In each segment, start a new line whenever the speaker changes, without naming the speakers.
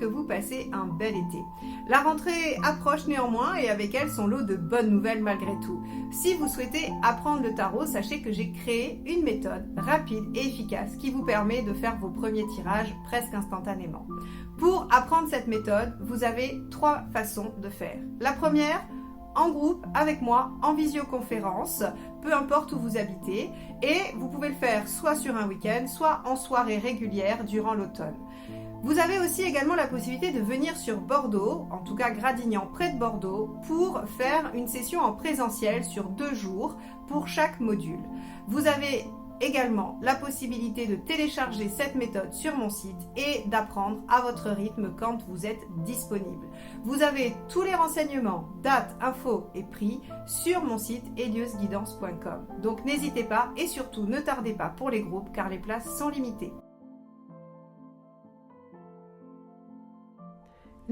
que vous passez un bel été. La rentrée approche néanmoins et avec elle son lot de bonnes nouvelles malgré tout. Si vous souhaitez apprendre le tarot, sachez que j'ai créé une méthode rapide et efficace qui vous permet de faire vos premiers tirages presque instantanément. Pour apprendre cette méthode, vous avez 3 façons de faire. La première, en groupe, avec moi, en visioconférence, peu importe où vous habitez, et vous pouvez le faire soit sur un week-end, soit en soirée régulière durant l'automne. Vous avez aussi également la possibilité de venir sur Bordeaux, en tout cas Gradignan près de Bordeaux, pour faire une session en présentiel sur 2 jours pour chaque module. Vous avez également la possibilité de télécharger cette méthode sur mon site et d'apprendre à votre rythme quand vous êtes disponible. Vous avez tous les renseignements, dates, infos et prix sur mon site eliusguidance.com. Donc n'hésitez pas et surtout ne tardez pas pour les groupes car les places sont limitées.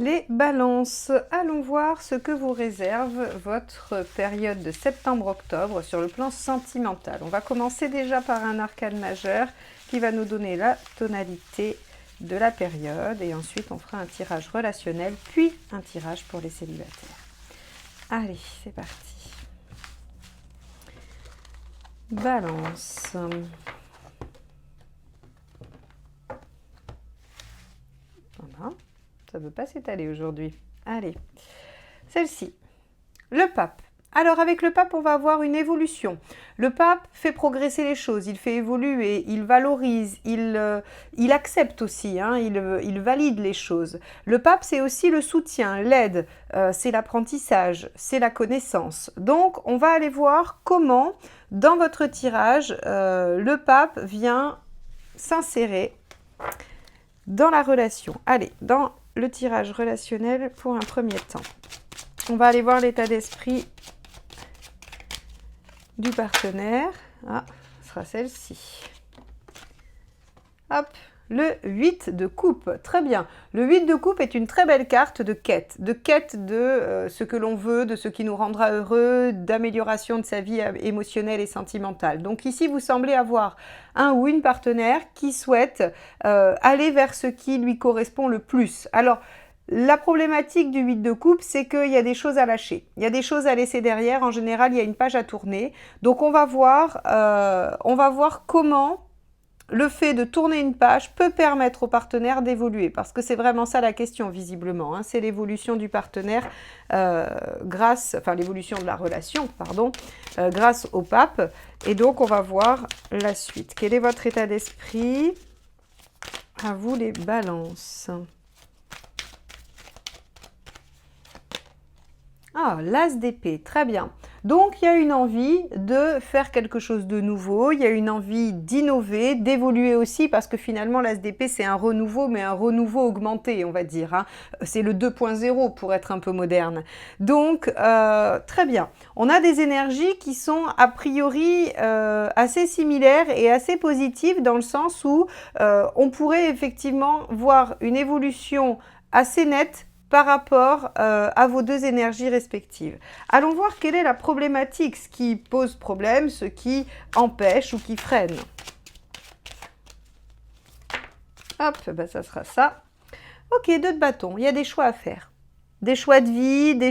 Les balances, allons voir ce que vous réserve votre période de septembre-octobre sur le plan sentimental. On va commencer déjà par un arcane majeur qui va nous donner la tonalité de la période et ensuite on fera un tirage relationnel puis un tirage pour les célibataires. Allez, c'est parti. Balance. Voilà. Ça ne veut pas s'étaler aujourd'hui. Allez, celle-ci, le pape. Alors avec le pape, on va avoir une évolution. Le pape fait progresser les choses, il fait évoluer, il valorise, il accepte aussi, hein, il valide les choses. Le pape, c'est aussi le soutien, l'aide, c'est l'apprentissage, c'est la connaissance. Donc, on va aller voir comment, dans votre tirage, le pape vient s'insérer dans la relation. Allez, dans le tirage relationnel pour un premier temps. On va aller voir l'état d'esprit du partenaire. Ah, ce sera celle-ci. Hop, le 8 de coupe. Très bien. Le 8 de coupe est une très belle carte de quête de ce que l'on veut, de ce qui nous rendra heureux, d'amélioration de sa vie émotionnelle et sentimentale. Donc ici, vous semblez avoir un ou une partenaire qui souhaite aller vers ce qui lui correspond le plus. Alors, la problématique du 8 de coupe, c'est qu'il y a des choses à lâcher. Il y a des choses à laisser derrière. En général, il y a une page à tourner. Donc, on va voir comment le fait de tourner une page peut permettre au partenaire d'évoluer. Parce que c'est vraiment ça la question, visiblement. Hein. C'est l'évolution du partenaire l'évolution de la relation, pardon, grâce au pape. Et donc, on va voir la suite. Quel est votre état d'esprit? À vous les balances. Ah, l'as d'épée, très bien. Donc, il y a une envie de faire quelque chose de nouveau, il y a une envie d'innover, d'évoluer aussi, parce que finalement, l'as d'épée, c'est un renouveau, mais un renouveau augmenté, on va dire. Hein. C'est le 2.0 pour être un peu moderne. Donc, très bien. On a des énergies qui sont a priori assez similaires et assez positives dans le sens où on pourrait effectivement voir une évolution assez nette par rapport à vos deux énergies respectives. Allons voir quelle est la problématique, ce qui pose problème, ce qui empêche ou qui freine. Hop, ben ça sera ça. Ok, 2 de bâton, il y a des choix à faire. Des choix de vie, des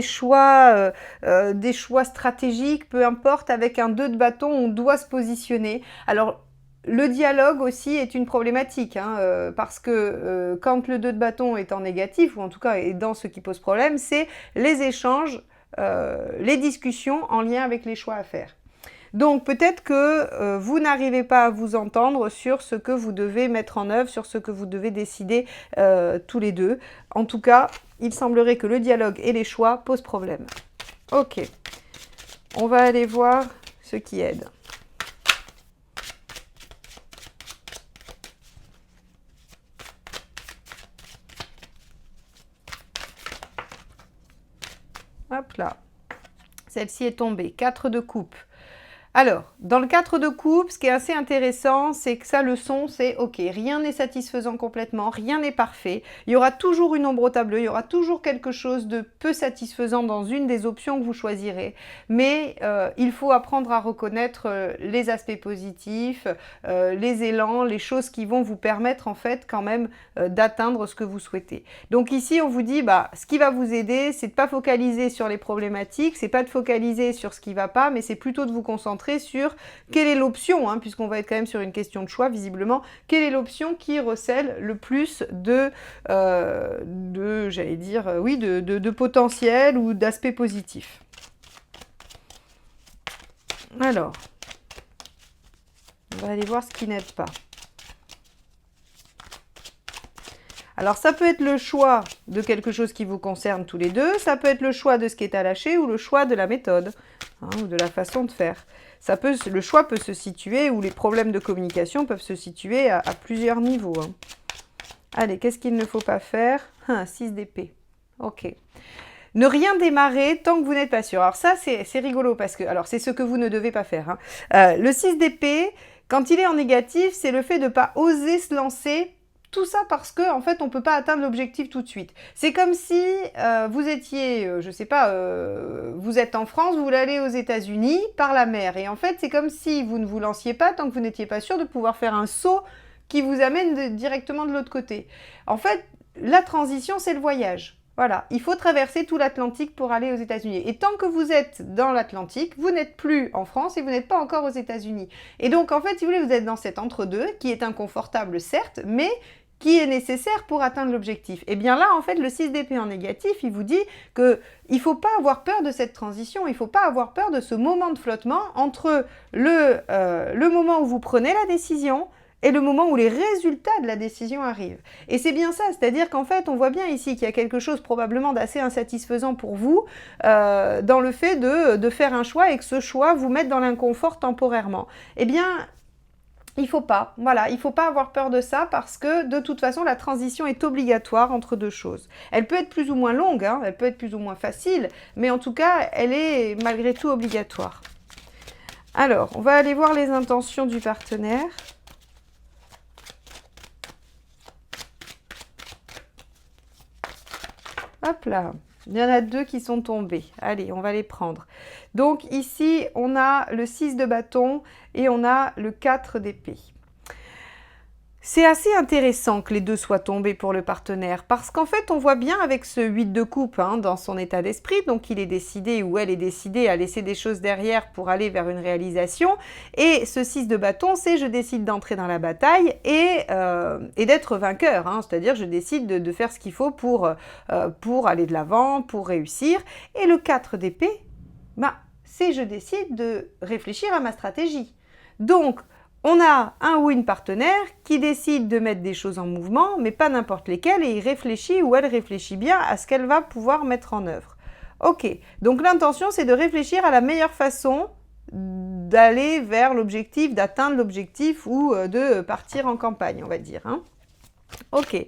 choix stratégiques, peu importe, avec un 2 de bâton, on doit se positionner. Alors, le dialogue aussi est une problématique, hein, parce que quand le 2 de bâton est en négatif, ou en tout cas est dans ce qui pose problème, c'est les échanges, les discussions en lien avec les choix à faire. Donc peut-être que vous n'arrivez pas à vous entendre sur ce que vous devez mettre en œuvre, sur ce que vous devez décider tous les deux. En tout cas, il semblerait que le dialogue et les choix posent problème. Ok, on va aller voir ce qui aide. Hop là, celle-ci est tombée, 4 de coupe. Alors, dans le 4 de coupe, ce qui est assez intéressant, c'est que sa leçon, c'est ok, rien n'est satisfaisant complètement, rien n'est parfait. Il y aura toujours une ombre au tableau, il y aura toujours quelque chose de peu satisfaisant dans une des options que vous choisirez. Mais il faut apprendre à reconnaître les aspects positifs, les élans, les choses qui vont vous permettre en fait quand même d'atteindre ce que vous souhaitez. Donc ici, on vous dit, ce qui va vous aider, c'est de ne pas focaliser sur les problématiques, c'est pas de focaliser sur ce qui ne va pas, mais c'est plutôt de vous concentrer sur quelle est l'option, puisqu'on va être quand même sur une question de choix, visiblement, quelle est l'option qui recèle le plus j'allais dire, oui, de potentiel ou d'aspect positif. Alors, on va aller voir ce qui n'aide pas. Alors, ça peut être le choix de quelque chose qui vous concerne tous les deux, ça peut être le choix de ce qui est à lâcher ou le choix de la méthode, ou de la façon de faire. Le choix peut se situer, ou les problèmes de communication peuvent se situer à plusieurs niveaux. Allez, qu'est-ce qu'il ne faut pas faire? 6 d'épée. Ok. Ne rien démarrer tant que vous n'êtes pas sûr. Alors ça, c'est rigolo, parce que c'est ce que vous ne devez pas faire. Le 6 d'épée, quand il est en négatif, c'est le fait de ne pas oser se lancer. Tout ça parce que, en fait, on ne peut pas atteindre l'objectif tout de suite. C'est comme si vous étiez, je sais pas, vous êtes en France, vous voulez aller aux États-Unis par la mer. Et en fait, c'est comme si vous ne vous lanciez pas tant que vous n'étiez pas sûr de pouvoir faire un saut qui vous amène directement de l'autre côté. En fait, la transition, c'est le voyage. Voilà, il faut traverser tout l'Atlantique pour aller aux États-Unis. Et tant que vous êtes dans l'Atlantique, vous n'êtes plus en France et vous n'êtes pas encore aux États-Unis. Et donc, en fait, si vous voulez, vous êtes dans cet entre-deux qui est inconfortable, certes, mais qui est nécessaire pour atteindre l'objectif. Et bien là, en fait, le 6 d'épée en négatif, il vous dit qu'il ne faut pas avoir peur de cette transition, il ne faut pas avoir peur de ce moment de flottement entre le moment où vous prenez la décision et le moment où les résultats de la décision arrivent. Et c'est bien ça, c'est-à-dire qu'en fait, on voit bien ici qu'il y a quelque chose probablement d'assez insatisfaisant pour vous dans le fait de faire un choix et que ce choix vous mette dans l'inconfort temporairement. Eh bien, il faut pas avoir peur de ça parce que de toute façon, la transition est obligatoire entre deux choses. Elle peut être plus ou moins longue, elle peut être plus ou moins facile, mais en tout cas, elle est malgré tout obligatoire. Alors, on va aller voir les intentions du partenaire. Hop là, il y en a 2 qui sont tombés. Allez, on va les prendre. Donc ici, on a le 6 de bâton et on a le 4 d'épée. C'est assez intéressant que les 2 soient tombés pour le partenaire parce qu'en fait, on voit bien avec ce 8 de coupe dans son état d'esprit, donc il est décidé ou elle est décidée à laisser des choses derrière pour aller vers une réalisation. Et ce 6 de bâton, c'est je décide d'entrer dans la bataille et d'être vainqueur, c'est-à-dire je décide de faire ce qu'il faut pour aller de l'avant, pour réussir. Et le 4 d'épée, c'est je décide de réfléchir à ma stratégie. Donc, on a un ou une partenaire qui décide de mettre des choses en mouvement, mais pas n'importe lesquelles, et il réfléchit ou elle réfléchit bien à ce qu'elle va pouvoir mettre en œuvre. Ok, donc l'intention, c'est de réfléchir à la meilleure façon d'aller vers l'objectif, d'atteindre l'objectif ou de partir en campagne, on va dire. Ok,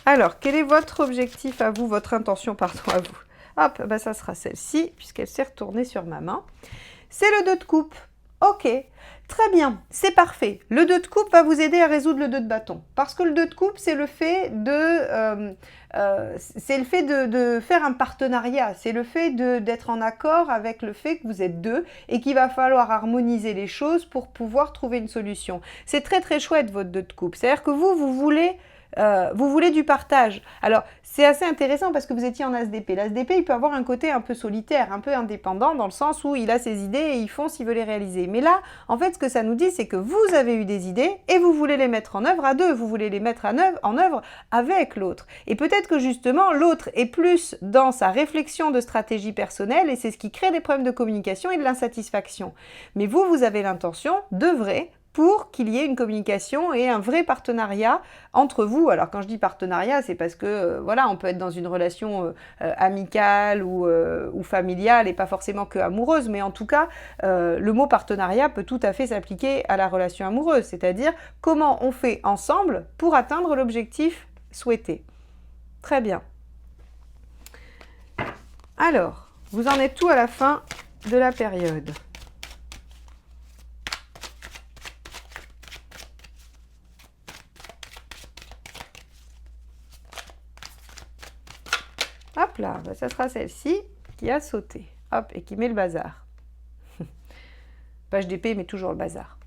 alors, quel est votre objectif à vous, votre intention, pardon, à vous? Hop, ça sera celle-ci, puisqu'elle s'est retournée sur ma main. C'est le 2 de coupe. Ok, très bien, c'est parfait. Le 2 de coupe va vous aider à résoudre le 2 de bâton. Parce que le 2 de coupe, c'est le fait de faire un partenariat. C'est le fait d'être en accord avec le fait que vous êtes 2 et qu'il va falloir harmoniser les choses pour pouvoir trouver une solution. C'est très très chouette votre 2 de coupe. C'est-à-dire que vous voulez du partage. Alors, c'est assez intéressant parce que vous étiez en as d'épée. L'as d'épée, il peut avoir un côté un peu solitaire, un peu indépendant, dans le sens où il a ses idées et il fonce, il veut les réaliser. Mais là, en fait, ce que ça nous dit, c'est que vous avez eu des idées et vous voulez les mettre en œuvre à 2. Vous voulez les mettre en œuvre avec l'autre. Et peut-être que justement, l'autre est plus dans sa réflexion de stratégie personnelle et c'est ce qui crée des problèmes de communication et de l'insatisfaction. Mais vous avez l'intention d'œuvrer pour qu'il y ait une communication et un vrai partenariat entre vous. Alors quand je dis partenariat, c'est parce que on peut être dans une relation amicale ou familiale et pas forcément que amoureuse, mais en tout cas, le mot partenariat peut tout à fait s'appliquer à la relation amoureuse, c'est-à-dire comment on fait ensemble pour atteindre l'objectif souhaité. Très bien. Alors, vous en êtes tout à la fin de la période. hop là, ça sera celle-ci qui a sauté. Hop, et qui met le bazar. Page d'épée met toujours le bazar.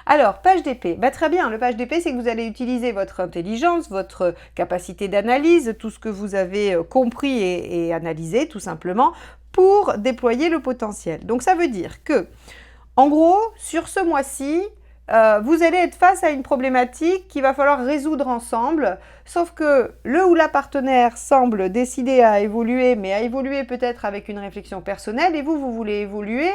Alors, page d'épée. Très bien, le page d'épée, c'est que vous allez utiliser votre intelligence, votre capacité d'analyse, tout ce que vous avez compris et analysé, tout simplement, pour déployer le potentiel. Donc, ça veut dire que, en gros, sur ce mois-ci, vous allez être face à une problématique qu'il va falloir résoudre ensemble, sauf que le ou la partenaire semble décider à évoluer, mais à évoluer peut-être avec une réflexion personnelle, et vous voulez évoluer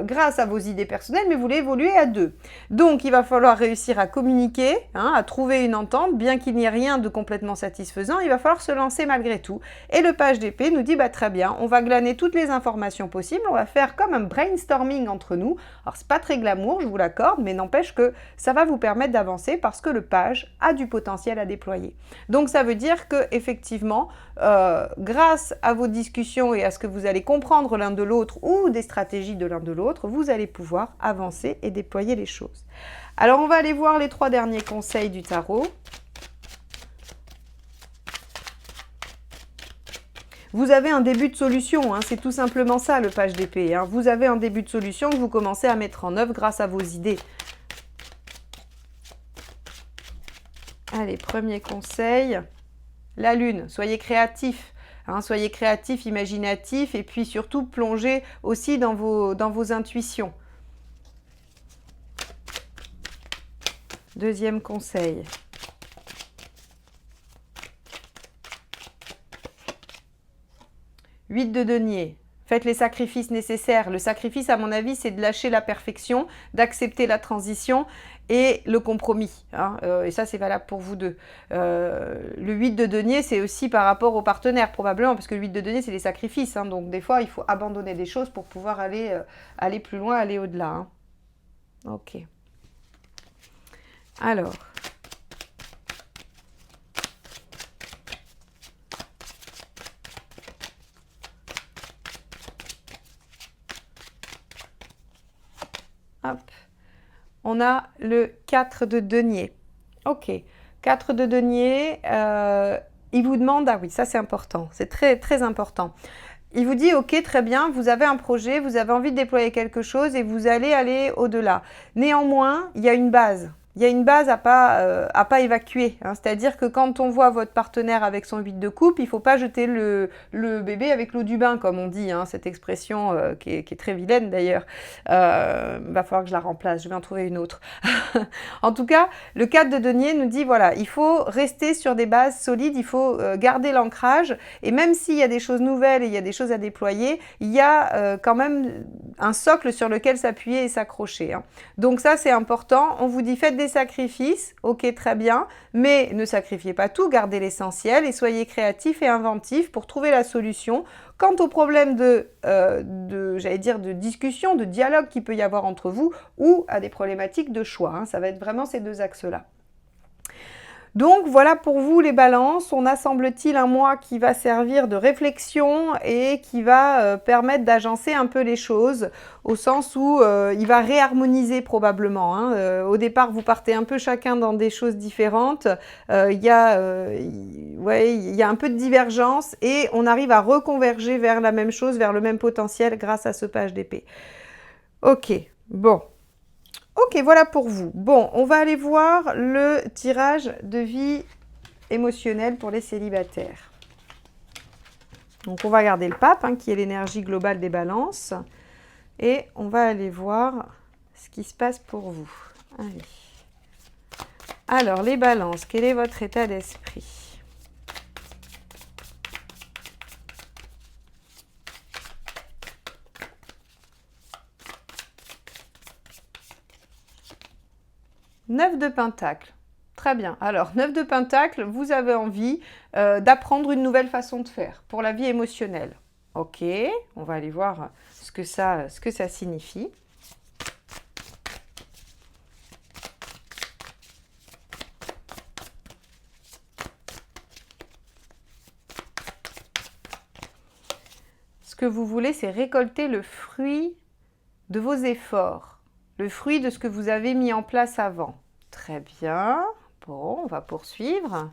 grâce à vos idées personnelles, mais vous voulez évoluer à deux. Donc, il va falloir réussir à communiquer, à trouver une entente, bien qu'il n'y ait rien de complètement satisfaisant, il va falloir se lancer malgré tout. Et le page d'épée nous dit, très bien, on va glaner toutes les informations possibles, on va faire comme un brainstorming entre nous. Alors, c'est pas très glamour, je vous l'accorde, mais n'empêche que ça va vous permettre d'avancer parce que le page a du potentiel à déployer. Donc, ça veut dire que effectivement, grâce à vos discussions et à ce que vous allez comprendre l'un de l'autre ou des stratégies de l'un de l'autre, vous allez pouvoir avancer et déployer les choses. Alors, on va aller voir les 3 derniers conseils du tarot. Vous avez un début de solution, c'est tout simplement ça le page d'épée. Vous avez un début de solution que vous commencez à mettre en œuvre grâce à vos idées. Allez, premier conseil, la lune, soyez créatif. Soyez créatif, imaginatif et puis surtout plongez aussi dans vos intuitions. Deuxième conseil. Huit de denier. Faites les sacrifices nécessaires. Le sacrifice, à mon avis, c'est de lâcher la perfection, d'accepter la transition et le compromis. Et ça, c'est valable pour vous deux. Le 8 de denier, c'est aussi par rapport au partenaire, probablement, parce que le 8 de denier, c'est les sacrifices. Donc, des fois, il faut abandonner des choses pour pouvoir aller plus loin, aller au-delà. Ok. Alors... Hop. On a le 4 de denier. Ok. 4 de denier, il vous demande... Ah oui, ça c'est important. C'est très, très important. Il vous dit, ok, très bien, vous avez un projet, vous avez envie de déployer quelque chose et vous allez aller au-delà. Néanmoins, il y a une base. Il y a une base à pas évacuer. C'est-à-dire que quand on voit votre partenaire avec son 8 de coupe, il ne faut pas jeter le bébé avec l'eau du bain, comme on dit. Cette expression qui est très vilaine d'ailleurs. Va falloir que je la remplace, je vais en trouver une autre. En tout cas, le 4 de denier nous dit, voilà, il faut rester sur des bases solides, il faut garder l'ancrage. Et même s'il y a des choses nouvelles et il y a des choses à déployer, il y a quand même un socle sur lequel s'appuyer et s'accrocher. Donc ça, c'est important. On vous dit, faites des sacrifices, ok, très bien, mais ne sacrifiez pas tout, gardez l'essentiel et soyez créatifs et inventifs pour trouver la solution. Quant au problème j'allais dire, de discussion, de dialogue qu'il peut y avoir entre vous ou à des problématiques de choix, ça va être vraiment ces deux axes-là. Donc voilà pour vous les balances, on a semble-t-il un mois qui va servir de réflexion et qui va permettre d'agencer un peu les choses au sens où il va réharmoniser probablement. Au départ vous partez un peu chacun dans des choses différentes, il y a un peu de divergence et on arrive à reconverger vers la même chose, vers le même potentiel grâce à ce page d'épée. Ok, bon. Ok, voilà pour vous. Bon, on va aller voir le tirage de vie émotionnelle pour les célibataires. Donc, on va garder le pape, qui est l'énergie globale des balances. Et on va aller voir ce qui se passe pour vous. Allez. Alors, les balances, quel est votre état d'esprit ? Neuf de Pentacle. Très bien. Alors, 9 de Pentacle, vous avez envie d'apprendre une nouvelle façon de faire pour la vie émotionnelle. Ok, on va aller voir ce que ça signifie. Ce que vous voulez, c'est récolter le fruit de vos efforts. Le fruit de ce que vous avez mis en place avant. Très bien. Bon, on va poursuivre.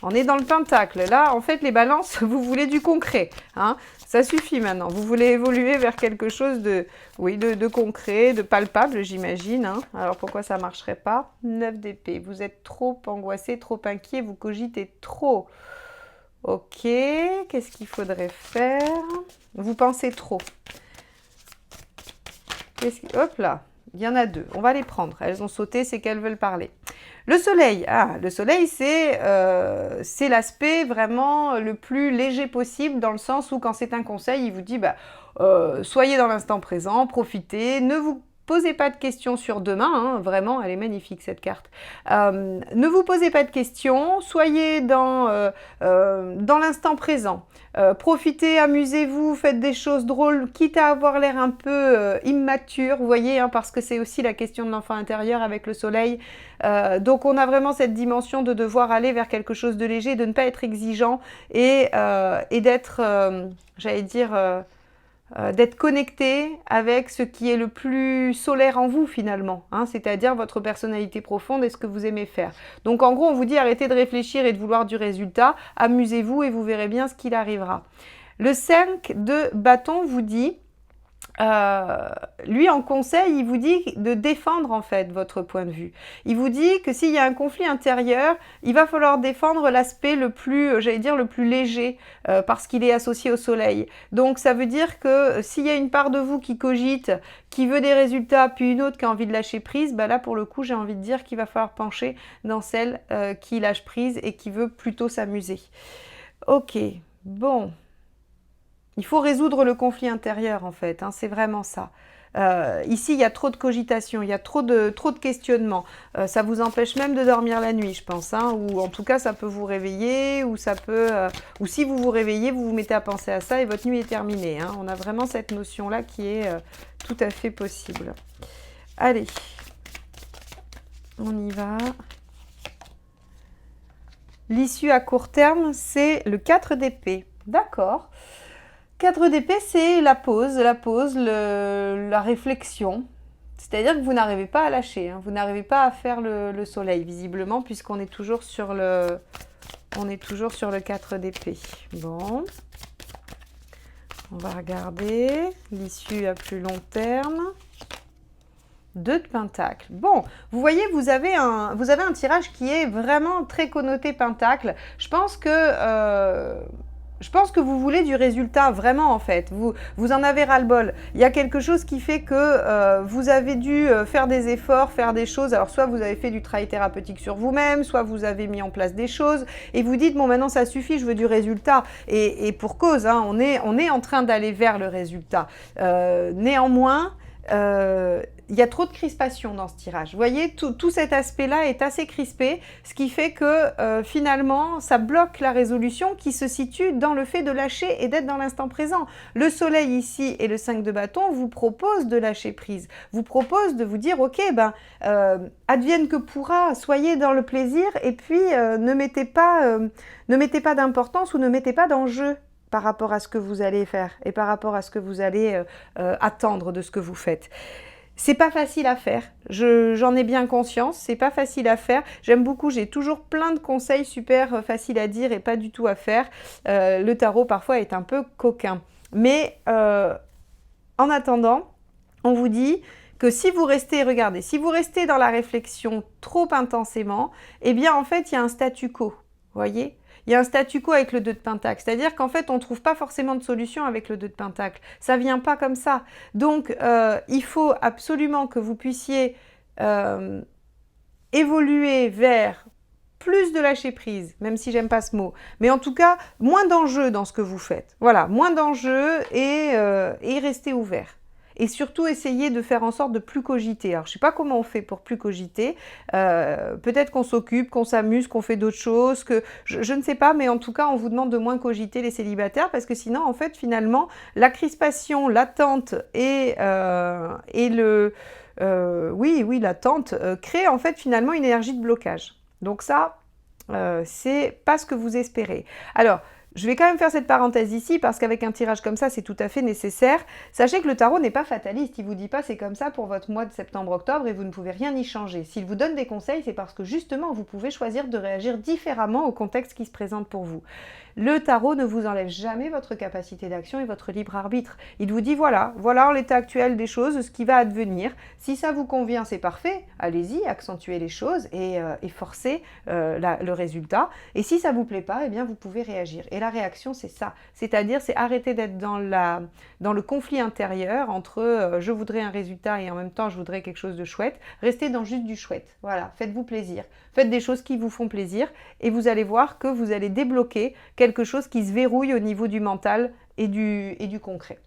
On est dans le pentacle. Là, en fait, les balances, vous voulez du concret. Hein, ça suffit maintenant. Vous voulez évoluer vers quelque chose de, oui, de concret, de palpable, j'imagine. Hein. Alors, pourquoi ça ne marcherait pas? 9 d'épée. Vous êtes trop angoissé, trop inquiet, vous cogitez trop. Ok, qu'est-ce qu'il faudrait faire? Vous pensez trop. Hop là, il y en a deux. On va les prendre. Elles ont sauté, c'est qu'elles veulent parler. Le soleil, le soleil, c'est l'aspect vraiment le plus léger possible, dans le sens où quand c'est un conseil, il vous dit soyez dans l'instant présent, profitez, ne vous posez pas de questions sur demain, hein, vraiment, elle est magnifique cette carte. Ne vous posez pas de questions, soyez dans l'instant présent. Profitez, amusez-vous, faites des choses drôles, quitte à avoir l'air un peu immature, vous voyez, hein, parce que c'est aussi la question de l'enfant intérieur avec le soleil. Donc on a vraiment cette dimension de devoir aller vers quelque chose de léger, de ne pas être exigeant et d'être, j'allais dire, d'être connecté avec ce qui est le plus solaire en vous finalement, hein, c'est-à-dire votre personnalité profonde et ce que vous aimez faire. Donc en gros, on vous dit arrêtez de réfléchir et de vouloir du résultat, amusez-vous et vous verrez bien ce qu'il arrivera. Le 5 de bâton vous dit, lui en conseil, il vous dit de défendre en fait votre point de vue. Il vous dit que s'il y a un conflit intérieur, il va falloir défendre l'aspect le plus, j'allais dire le plus léger, parce qu'il est associé au soleil. Donc ça veut dire que s'il y a une part de vous qui cogite, qui veut des résultats, puis une autre qui a envie de lâcher prise, là pour le coup j'ai envie de dire qu'il va falloir pencher dans celle qui lâche prise et qui veut plutôt s'amuser. Ok, bon. Il faut résoudre le conflit intérieur, en fait, hein, c'est vraiment ça. Ici, il y a trop de cogitation, il y a trop de questionnements. Ça vous empêche même de dormir la nuit, je pense. Hein, ou en tout cas, ça peut vous réveiller, ou ça peut... ou si vous vous réveillez, vous vous mettez à penser à ça et votre nuit est terminée. Hein. On a vraiment cette notion-là qui est tout à fait possible. Allez, on y va. L'issue à court terme, c'est le 4 d'épée. D'accord. 4 d'épée, c'est la pause, la réflexion. C'est-à-dire que vous n'arrivez pas à lâcher, hein. Vous n'arrivez pas à faire le soleil, visiblement, puisqu'on est toujours sur le 4 d'épée. Bon. On va regarder l'issue à plus long terme. 2 de pentacle. Bon, vous voyez, vous avez un tirage qui est vraiment très connoté pentacle. Je pense que vous voulez du résultat, vraiment en fait. Vous en avez ras-le-bol. Il y a quelque chose qui fait que vous avez dû faire des efforts, faire des choses. Alors soit vous avez fait du travail thérapeutique sur vous-même, soit vous avez mis en place des choses et vous dites bon maintenant ça suffit, je veux du résultat. Et pour cause, hein, on est en train d'aller vers le résultat. Néanmoins, il y a trop de crispation dans ce tirage. Vous voyez, tout cet aspect-là est assez crispé, ce qui fait que finalement, ça bloque la résolution qui se situe dans le fait de lâcher et d'être dans l'instant présent. Le soleil ici et le 5 de bâton vous proposent de lâcher prise, vous proposent de vous dire, ok, advienne que pourra, soyez dans le plaisir et puis ne mettez pas d'importance ou ne mettez pas d'enjeu par rapport à ce que vous allez faire et par rapport à ce que vous allez attendre de ce que vous faites. C'est pas facile à faire, j'en ai bien conscience, c'est pas facile à faire. J'aime beaucoup, j'ai toujours plein de conseils super faciles à dire et pas du tout à faire. Le tarot parfois est un peu coquin. Mais en attendant, on vous dit que si vous restez, regardez, si vous restez dans la réflexion trop intensément, eh bien en fait il y a un statu quo, vous voyez ? Il y a un statu quo avec le 2 de pentacle, c'est-à-dire qu'en fait, on ne trouve pas forcément de solution avec le 2 de pentacle. Ça ne vient pas comme ça. Donc, il faut absolument que vous puissiez évoluer vers plus de lâcher prise, même si j'aime pas ce mot. Mais en tout cas, moins d'enjeux dans ce que vous faites. Voilà, moins d'enjeux et rester ouvert. Et surtout, essayer de faire en sorte de plus cogiter. Alors, je ne sais pas comment on fait pour plus cogiter. Peut-être qu'on s'occupe, qu'on s'amuse, qu'on fait d'autres choses. Je ne sais pas, mais en tout cas, on vous demande de moins cogiter les célibataires parce que sinon, en fait, finalement, la crispation, l'attente l'attente crée en fait finalement une énergie de blocage. Donc ça, c'est pas ce que vous espérez. Alors, Je vais quand même faire cette parenthèse ici parce qu'avec un tirage comme ça, c'est tout à fait nécessaire. Sachez que le tarot n'est pas fataliste, il ne vous dit pas c'est comme ça pour votre mois de septembre-octobre et vous ne pouvez rien y changer. S'il vous donne des conseils, c'est parce que justement, vous pouvez choisir de réagir différemment au contexte qui se présente pour vous. Le tarot ne vous enlève jamais votre capacité d'action et votre libre arbitre. Il vous dit voilà en l'état actuel des choses, ce qui va advenir. Si ça vous convient, c'est parfait, allez-y, accentuez les choses et forcez le résultat. Et si ça ne vous plaît pas, eh bien vous pouvez réagir. Et la réaction, c'est ça. C'est-à-dire, c'est arrêter d'être dans le conflit intérieur entre je voudrais un résultat et en même temps je voudrais quelque chose de chouette. Restez dans juste du chouette. Voilà, faites-vous plaisir. Faites des choses qui vous font plaisir et vous allez voir que vous allez débloquer quelque chose qui se verrouille au niveau du mental et du concret.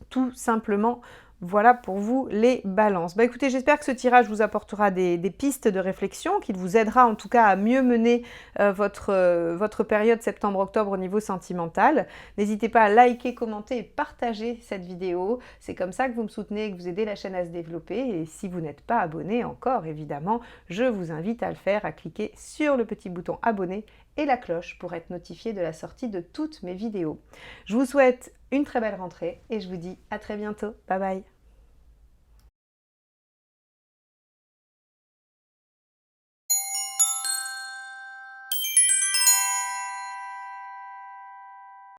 Tout simplement, voilà pour vous les balances. Bah écoutez, j'espère que ce tirage vous apportera des pistes de réflexion, qu'il vous aidera en tout cas à mieux mener votre période septembre-octobre au niveau sentimental. N'hésitez pas à liker, commenter et partager cette vidéo. C'est comme ça que vous me soutenez et que vous aidez la chaîne à se développer. Et si vous n'êtes pas abonné encore, évidemment, je vous invite à le faire, à cliquer sur le petit bouton abonner et la cloche pour être notifié de la sortie de toutes mes vidéos. Je vous souhaite une très belle rentrée et je vous dis à très bientôt. Bye bye.